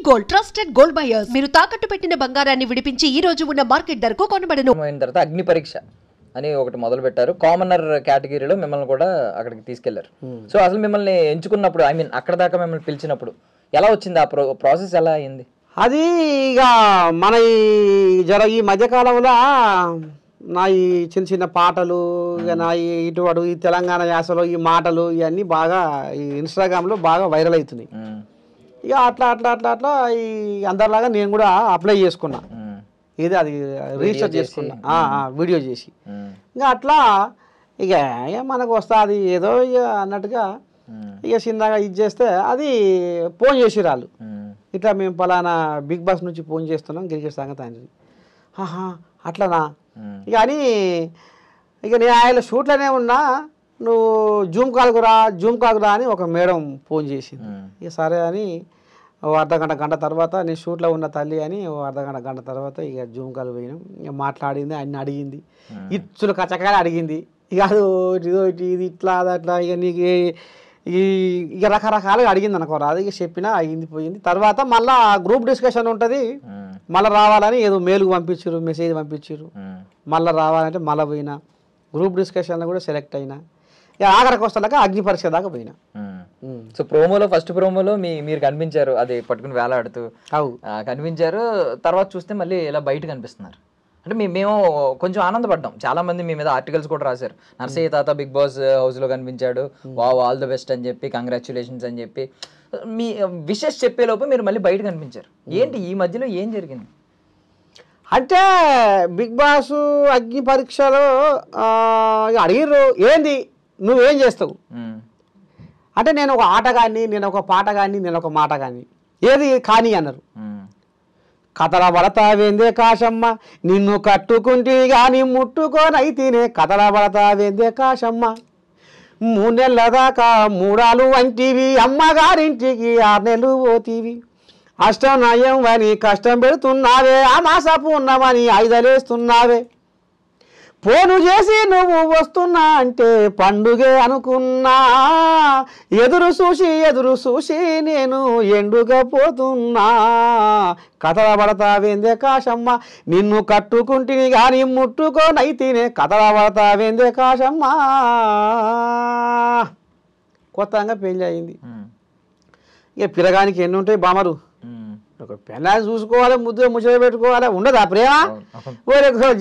Gold trusted gold buyers మీరు తాకట్టు పెట్టిన బంగారాన్ని విడిపించి ఈ రోజు ఉన్న మార్కెట్ ధరకు కొనబడను. తర్వాత అగ్ని పరీక్ష అని ఒకటి మొదలు పెట్టారు. కామనర్ కేటగిరీలో మిమ్మల్ని కూడా అక్కడికి తీసుకెళ్లారు. సో అసలు మిమ్మల్ని ఎంచుకున్నప్పుడు అక్కడ దాకా మిమ్మల్ని పిలిచినప్పుడు ఎలా వచ్చింది? ఆ ప్రాసెస్ ఎలా అయింది? అది ఇక మన ఈ మధ్యకాలంలో నా ఈ చిన్న చిన్న పాటలు ఇక నా ఇటువంటి ఈ తెలంగాణ యాసలో ఈ మాటలు ఇవన్నీ బాగా ఈ ఇన్స్టాగ్రామ్లో బాగా వైరల్ అవుతున్నాయి. ఇక అట్లా ఈ అందరిలాగా నేను కూడా అప్లై చేసుకున్నా. అది రీసెర్చ్ చేసుకున్నా, వీడియో చేసి. ఇంకా అట్లా ఇక మనకు వస్తుంది ఏదో ఇక అన్నట్టుగా ఇక చిన్నగా ఇది చేస్తే అది ఫోన్ చేసి రాళ్ళు ఇట్లా మేము పలానా బిగ్ బాస్ నుంచి ఫోన్ చేస్తున్నాం క్రికెట్ సంగతి అని. అట్లనా ఇక అని ఇక నేను ఆయన షూట్లోనే ఉన్నా, నువ్వు జూమ్ కాల్కు రా అని ఒక మేడం ఫోన్ చేసింది. ఇక సరే అని గంట తర్వాత నేను షూట్లో ఉన్న తల్లి అని గంట తర్వాత ఇక జూమ్ కాల్ పోయినాం. ఇక మాట్లాడింది, అన్ని అడిగింది, ఇచ్చులు కచ్చకాయలు అడిగింది. ఇక అది ఇది ఇట్లా అట్లా ఇక నీకు ఇక రకరకాలుగా అడిగింది అనుకో. అది ఇక చెప్పినా అయింది పోయింది. తర్వాత మళ్ళీ గ్రూప్ డిస్కషన్ ఉంటుంది, మళ్ళీ రావాలని ఏదో మెయిల్కి పంపించారు, మెసేజ్ పంపించారు, మళ్ళీ రావాలంటే మళ్ళీ పోయినా. గ్రూప్ డిస్కషన్లో కూడా సెలెక్ట్ అయినా. ఇక ఆఖరికి వస్తాక అగ్ని పరీక్ష దాకా పోయినా. సో ప్రోమోలో ఫస్ట్ ప్రోమోలో మీరు కనిపించారు, అది పట్టుకుని వేలాడుతూ కనిపించారు. తర్వాత చూస్తే మళ్ళీ ఇలా బయట కనిపిస్తున్నారు. అంటే మేము కొంచెం ఆనందపడ్డాం. చాలా మంది మీ మీద ఆర్టికల్స్ కూడా రాశారు. నర్సయ్య తాత బిగ్ బాస్ హౌస్లో కనిపించాడు, వావ్ ఆల్ ద బెస్ట్ అని చెప్పి, కంగ్రాచులేషన్స్ అని చెప్పి మీ విషెస్ చెప్పేలోపు మీరు మళ్ళీ బయట కనిపించారు. ఏంటి ఈ మధ్యలో ఏం జరిగింది? అంటే బిగ్ బాస్ అగ్ని పరీక్షలో అడిగిర్రు, ఏంది నువ్వేం చేస్తావు అంటే, నేను ఒక ఆటగాన్ని, నేను ఒక పాటగాన్ని, నేను ఒక మాటగాన్ని, ఏది కానీ అన్నారు. కథల పడతావేందే కాశమ్మ, నిన్ను కట్టుకుంటే కానీ ముట్టుకోనైతేనే కథల పడతావేందే కాశమ్మ, 3 నెలల దాకా మూడాలు వంటివి, అమ్మగారింటికి 6 నెలలు పోతీవి, అష్టం నయం అని కష్టం పెడుతున్నావే, ఆ మాసపు ఉన్నామని 5 వేస్తున్నావే, ఫోను చేసి నువ్వు వస్తున్నా అంటే పండుగే అనుకున్నా, ఎదురు చూసి నేను ఎండుగా పోతున్నా, కథల పడతావేందే కాశమ్మ, నిన్ను కట్టుకుంటిని కానీ ముట్టుకోనైతేనే కథల పడతావేందే కాశమ్మ. కొత్తగా పెళ్ళి అయింది. ఇక పిల్లగానికి ఎన్ని ఉంటాయి బామరు, ఒక పెళ్ళాన్ని చూసుకోవాలి, ముచ్చట పెట్టుకోవాలి, ఉండదు ఆ ప్రేమ. ఓ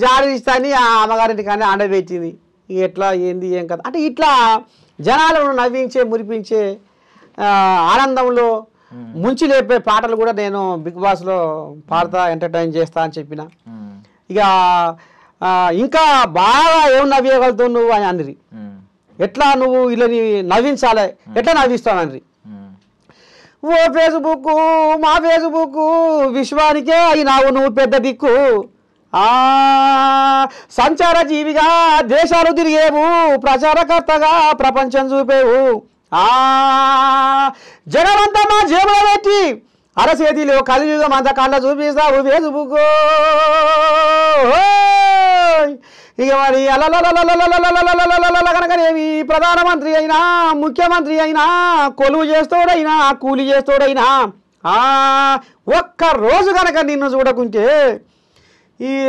జాడి ఇస్తాని ఆ అమ్మగారింటి కానీ అండబెట్టింది. ఎట్లా ఏంది ఏం కదా అంటే ఇట్లా జనాలను నవ్వించే మురిపించే ఆనందంలో ముంచి లేపే పాటలు కూడా నేను బిగ్ బాస్లో పాడతా, ఎంటర్టైన్ చేస్తా అని చెప్పిన. ఇక ఇంకా బాగా ఏం నవ్వేయగలుగుతావు నువ్వు అని అన్నది. ఎట్లా నువ్వు వీళ్ళని నవ్వించాలి, ఎట్లా నవ్విస్తావు అన్నది. ఓ ఫేస్బుక్, మా ఫేస్బుక్ విశ్వానికే అయినావు నువ్వు పెద్ద దిక్కు, సంచార జీవిగా దేశాలు తిరిగేవు, ప్రచారకర్తగా ప్రపంచం చూపేవు, జగమంతా మా జేబులో పెట్టి అరచేతిలో కలియుగం అంత కళ్ళ చూపిస్తావు ఫేస్బుక్. ఇక మరి కనుకనేవి ప్రధానమంత్రి అయినా, ముఖ్యమంత్రి అయినా, కొలువు చేస్తోడైనా, కూలి చేస్తోడైనా ఒక్క రోజు కనుక నిన్ను చూడకుంటే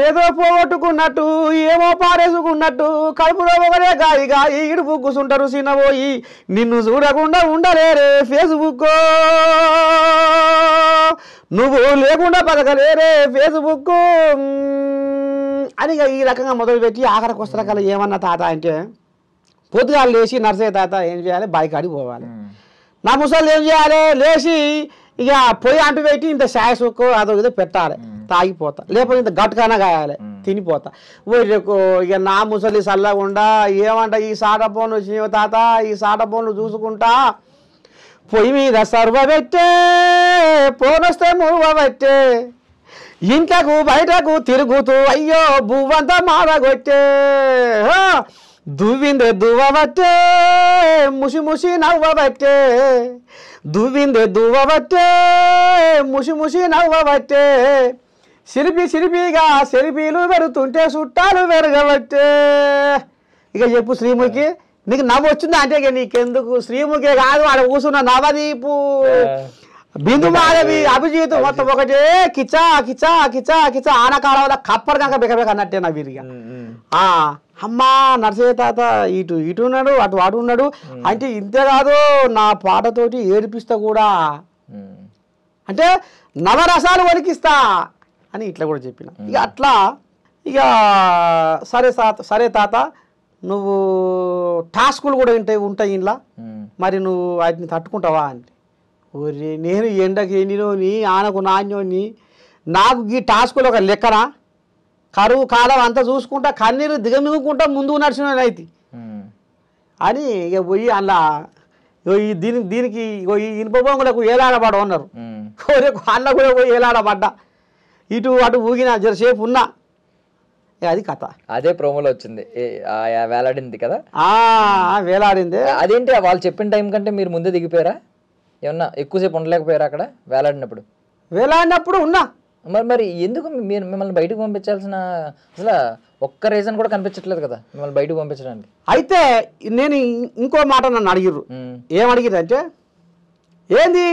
ఏదో పోగొట్టుకున్నట్టు, ఏమో పారేసుకున్నట్టు, కడుపులో ఒకరే గాలిగా ఇడుపు కూసుంటారు చిన్నబోయి, నిన్ను చూడకుండా ఉండలేరే ఫేస్బుక్, నువ్వు లేకుండా బతకలేరే ఫేస్బుక్ అని ఈ రకంగా మొదలుపెట్టి ఆఖరికి వస్త్రకాలు ఏమన్నా తాత అంటే, పొద్దుగాలు లేచి నర్సయ్య తాత ఏం చేయాలి, బాయికాడికి పోవాలి, నా ముసళ్ళు ఏం చేయాలి, లేచి ఇక పొయ్యి అంటు పెట్టి ఇంత చాయ్ సుక్కు అదో ఏదో పెట్టాలి, తాగిపోతా, లేకపోతే ఇంత గట్టుకైనా కాయాలి, తినిపోతా. ఇక నా ముసలి చల్లకుండా ఏమంట ఈ సాట ఫోన్లు వచ్చినావు తాత, ఈ సాట ఫోన్లు చూసుకుంటా పొయ్యి మీద సర్వ పెట్టే, పోనొస్తే మూవ పెట్టే, ఇంట్లకు బయటకు తిరుగుతూ అయ్యో బువ్వంతా మాడగొట్టే, దువ్విందే దువ్వబట్టే, ముసి ముసి నవ్వబట్టే, దువ్విందే దువ్వబట్టే, ముసి ముసి నవ్వబట్టే, సిరిపిగా సెల్ఫీలు పెడుతుంటే చుట్టాలు పెరగబట్టే. ఇక చెప్పు శ్రీముఖి, నీకు నవ్వు వచ్చిందా అంటే ఇక నీకెందుకు? శ్రీముఖే కాదు, ఆడ కూర్చున్న నవదీపు బిందు మాధవి అభిజిత్ మొత్తం ఒకటే కిచా కిచా కిచా కిచా ఆనకాలంలో కప్పర్ కనుక బెకబెక అన్నట్టే నా వీరిగా అమ్మా నరసయ్య తాత ఇటు ఇటు ఉన్నాడు అటు అటు ఉన్నాడు అంటే ఇంతే కాదు నా పాటతోటి ఏడిపిస్తా కూడా అంటే నవరసాలు వణికిస్తా అని ఇట్లా కూడా చెప్పిన ఇక అట్లా ఇక సరే తాత నువ్వు టాస్కులు కూడా ఉంటాయి ఇంట్లో మరి నువ్వు వాటిని తట్టుకుంటావా అంటే ఒరే నేను ఎండకి ఎండినోని ఆనకు నాణ్యోని నాకు ఈ టాస్కులు ఒక లెక్కనా కరువు కాలం అంతా చూసుకుంటా కన్నీరు దిగమిగుకుంటా ముందుకు నడిచిన అయితే అని ఇక పోయి అలా దీనికి ఈ ఇనుప బొంగులకు ఏలాడబడ ఉన్నారు అన్న కూడా పోయి ఏలాడబడ్డా ఇటు అటు ఊగిన జరసేపు ఉన్నా అది కథ అదే ప్రోమోలో వచ్చింది వేలాడింది కదా వేలాడింది అదేంటి వాళ్ళు చెప్పిన టైం కంటే మీరు ముందే దిగిపోయారా ఏమన్నా ఎక్కువసేపు ఉండలేకపోయారా అక్కడ వేలాడినప్పుడు ఉన్నా మరి ఎందుకు మీరు మిమ్మల్ని బయటకు పంపించాల్సిన అసలు ఒక్క రీజన్ కూడా కనిపించట్లేదు కదా మిమ్మల్ని బయటకు పంపించడానికి అయితే నేను ఇంకో మాట నన్ను అడిగిర్రు ఏమడిగిరు అంటే ఏంది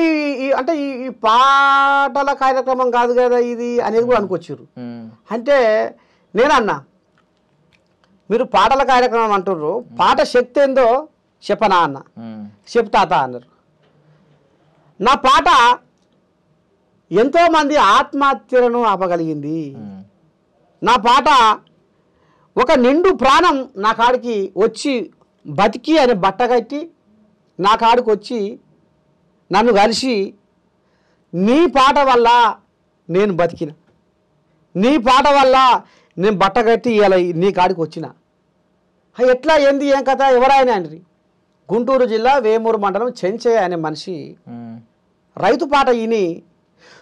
అంటే ఈ పాటల కార్యక్రమం కాదు కదా ఇది అనేది కూడా అనుకొచ్చిర్రు అంటే నేనన్నా మీరు పాటల కార్యక్రమం అంటుర్రు పాట శక్తి ఏందో చెప్పనా అన్న చెప్తాత అన్నారు నా పాట ఎంతోమంది ఆత్మహత్యలను ఆపగలిగింది నా పాట ఒక నిండు ప్రాణం నా కాడికి వచ్చి బతికి అని బట్టగట్టి నా కాడికి వచ్చి నన్ను కలిసి నీ పాట వల్ల నేను బతికిన నీ పాట వల్ల నేను బట్టగట్టి ఇలా నీ కాడికి వచ్చిన ఎట్లా ఏంది ఏం కథ ఎవరాయన అండి గుంటూరు జిల్లా వేమూరు మండలం చెంచయ్య అనే మనిషి రైతు పాట ఈని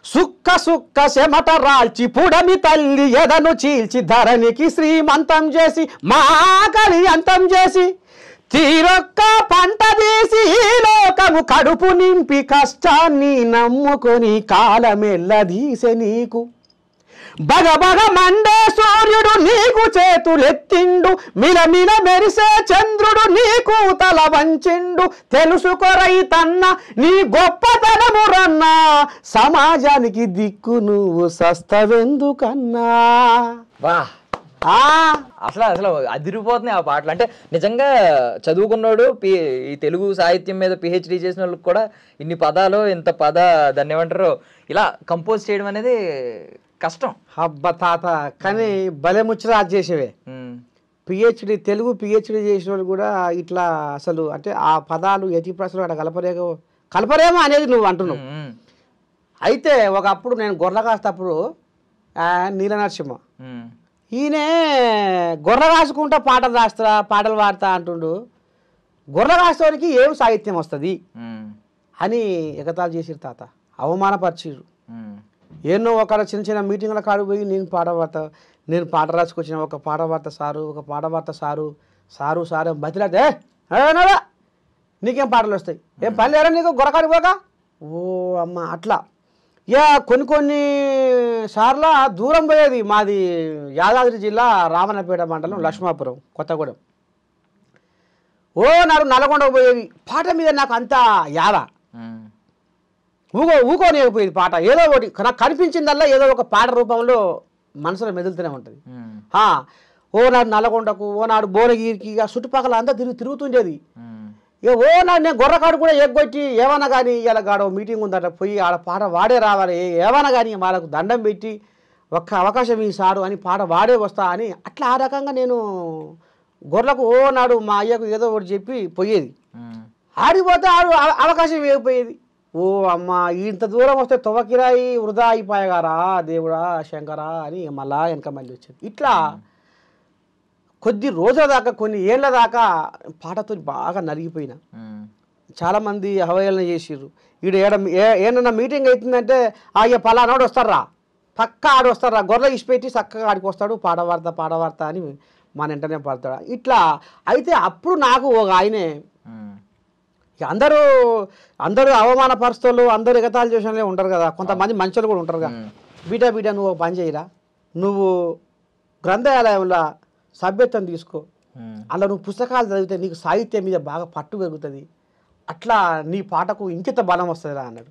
సుక్క సుక్క శమట రాల్చి పుడమి తల్లి ఎదను చీల్చి ధరణికి శ్రీమంతం చేసి మాకలి అంతం చేసి తీరొక్క పంట తీసి ఈ లోకము కడుపు నింపి కష్టాన్ని నమ్ముకొని కాలమెల్లదీసె నీకు బగబగ మండే సూర్యుడు నీకు చేతులెత్తిండు మిలమిల మెరిసే చంద్రుడు నీకు తల వంచిండు తెలుసుకో రైతన్న నీ గొప్పతనము రన్నా సమాజానికి దిక్కు నువ్వు సస్తవెందుకన్నా అసలు అదిరిపోతుంది ఆ పాటలు అంటే నిజంగా చదువుకున్నాడు ఈ తెలుగు సాహిత్యం మీద పిహెచ్డి చేసిన వాళ్ళకి కూడా ఇన్ని పదాలు ఇంత దాన్ని ఏమంటారు ఇలా కంపోజ్ చేయడం అనేది కష్టం హబ్బ తాత కానీ భలే ముచ్చట చేసేవే పిహెచ్డి తెలుగు పిహెచ్డి చేసిన వాళ్ళు కూడా ఇట్లా అసలు అంటే ఆ పదాలు ఎతి ప్రశ్నలు అక్కడ కలపరేమో అనేది నువ్వు అంటున్నావు అయితే ఒకప్పుడు నేను గొర్రె కాస్తప్పుడు నీల నరసింహ ఈయనే గొర్రె కాసుకుంటా పాటలు పాడతా అంటుండు గొర్రె కాసేవానికి ఏం సాహిత్యం వస్తుంది అని ఎగతాలు చేసిరు తాత అవమానపరిచిరు ఎన్నో ఒక చిన్న చిన్న మీటింగ్ల కాడు పోయి నేను పాట రాసుకొచ్చిన ఒక పాట పాడతా సారు బతిలాతే నీకేం పాటలు వస్తాయి ఏం పని లేరా నీకు గొరకాడి పోక ఓ అమ్మ అట్లా కొన్ని సార్లు దూరం పోయేది మాది యాదాద్రి జిల్లా రామన్నపేట మండలం లక్ష్మాపురం కొత్తగూడెం నాడు నల్గొండకు పోయేది పాట మీద నాకు అంత యాద ఊకోనేకపోయేది పాట ఏదో ఒకటి నాకు కనిపించిందల్లా ఏదో ఒక పాట రూపంలో మనసులో మెదులుతూనే ఉంటుంది నాడు నల్గొండకు నాడు భువనగిరికి చుట్టుపక్కల అంతా తిరుగుతుండేది నాడు నేను గొర్రకాడు కూడా ఎగ్గొట్టి ఏమన్నా కానీ ఇలా గాడో మీటింగ్ ఉందట పోయి ఆడ పాట వాడే రావాలి ఏమన్నా కానీ వాళ్ళకు దండం పెట్టి ఒక్క అవకాశం ఈ సారు అని పాట వాడే వస్తా అని అట్లా ఆ రకంగా నేను గొర్రెలకు నాడు మా అయ్యకు ఏదో ఒకటి చెప్పి పోయేది ఆడిపోతే అవకాశం ఇవ్వకపోయేది అమ్మ ఇంత దూరం వస్తే తొవ్వకిరాయి వృధా అయిపోయాగారా దేవుడా శంకరా అని మళ్ళా వెనక మళ్ళీ వచ్చేది ఇట్లా కొద్ది రోజుల దాకా కొన్ని ఏళ్ళ దాకా పాటతో బాగా నలిగిపోయినా చాలామంది అవహేళన చేసిర్రు ఈడు ఏమన్నా మీటింగ్ అవుతుందంటే పలానాడు వస్తారా పక్క ఆడు వస్తారా గొర్రె ఇసిపెట్టి చక్కగా ఆడికి వస్తాడు పాడవార్త అని మన వెంటనే పాడతాడు ఇట్లా అయితే అప్పుడు నాకు ఒక ఆయనే అందరూ అవమానపరుస్తూ అందరూ ఎగతాళి చేసిన ఉంటారు కదా కొంతమంది మంచులు కూడా ఉంటారు కదా బీటా నువ్వు పని చేయరా నువ్వు గ్రంథాలయంలో సభ్యత్వం తీసుకో అలా నువ్వు పుస్తకాలు చదివితే నీకు సాహిత్యం మీద బాగా పట్టు పెరుగుతుంది అట్లా నీ పాటకు ఇంకింత బలం వస్తుందిరా అన్నాడు